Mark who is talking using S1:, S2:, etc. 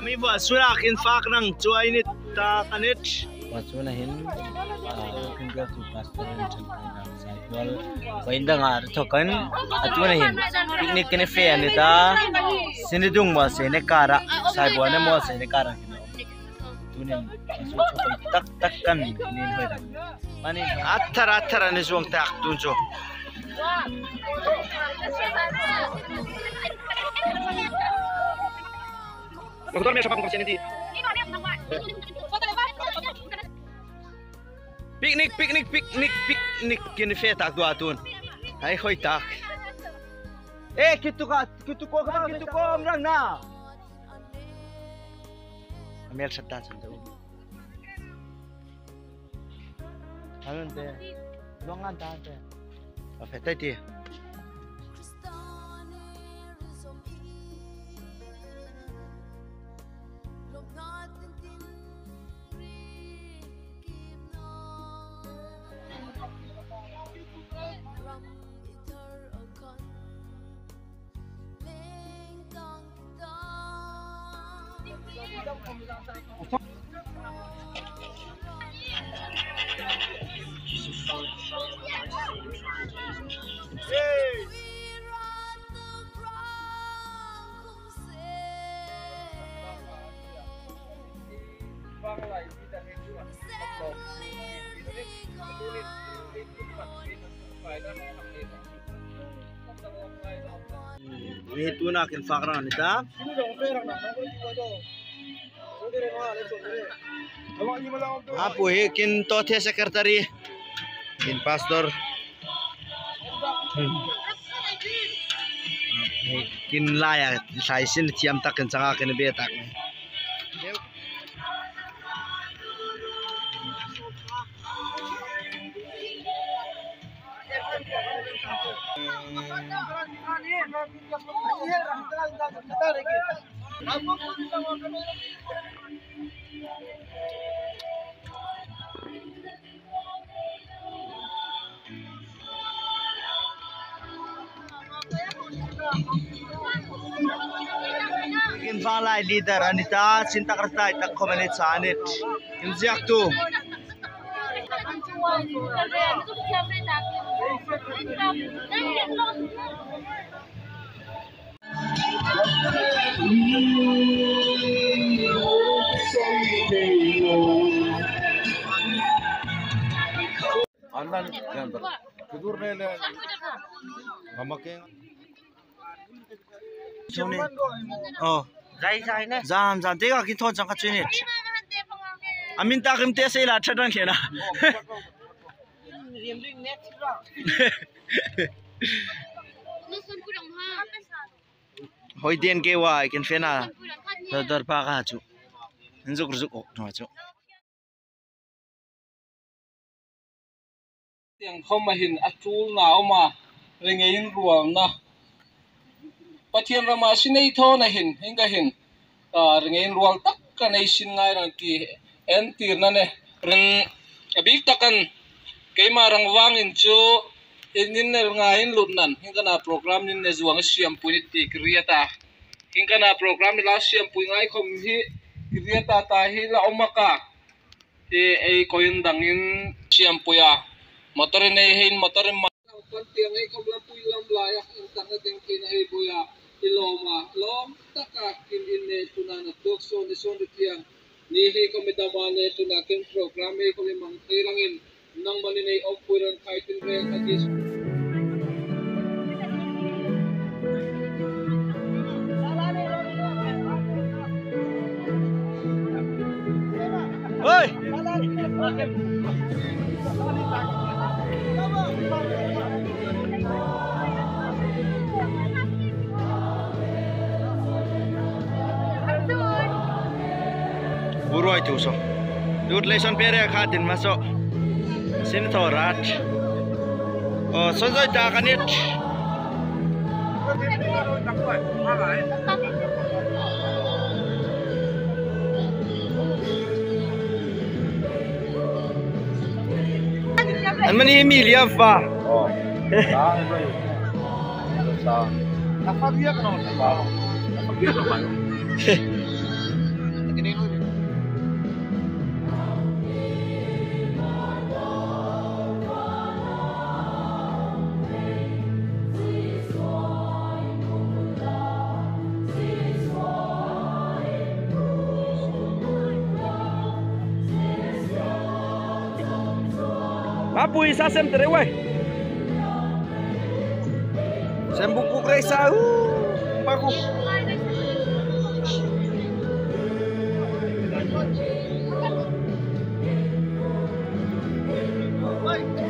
S1: mi buat surat infak nang cuai ni tak kanit.
S2: Pasuna hin tinggal tu pastor yang cakap saya painda ngar thokan atuna hin piknik kene fe anita sinidung mo sene kara sai buana mo sene kara tunen tak tak kan nin hoida mani
S1: Athar ni suang tak tunjo. Doktor me siapa kongsi nanti? Piknik kini fe tak dua tun. Hai hoi tak. Kitu ko orang na. Amel setan santai. Amen te. Longan ta te. Apa tadi? Ini tu nak infak orang ni tak? Apa kin tothe sekretari, kin pastor, kin layak saya sin tiam tak kin sangat kin betak. Kin falai leader Anita cinta kerta tak komenit sanit. Kin siak tu.
S3: Andan tidur nele ngamaking
S1: Sini. Oh,
S2: zai ne
S1: jam tega kin thon jangka chinit. Amin tak kim te sei la thadang khena. Hoi den ke wa kin fena dar pa ka chu. Njuk ok no chu.
S4: Tiang khomahin atul na oma rengein ruang na pathian rama sinei tho na hin hinga hin rengein ruang tak kanai sin ngai ran ki en tir na ne ren abik takan keima rang wangin chu inin ne ngain lutnan hinga na program nin ne zuang siam punit ti kriata hinga na program ni la siam pui ngai khom hi kriata ta hi la omaka ei koin dangin siam puya motorin ay hin motorin ma tiang ay kom lampuy lamlaya ang tanga ding kinahay buya iloma lom taka kin inne tunana dokso ni sonde tiang ni he kom damane tunakin program ay kom mang tirangin nang maninay oppuran kaitin re kadis
S1: Oi. Buruai tu so. Dut leson pere khatin masuk. Sini thorat. Oh, sojoi ta kanit. An mani Emilia fa.
S3: oh sa itu sa apa dia kan apa dia apa
S1: Apu isa sem tere weh. Sem buku kresa. Paku.
S5: Oi,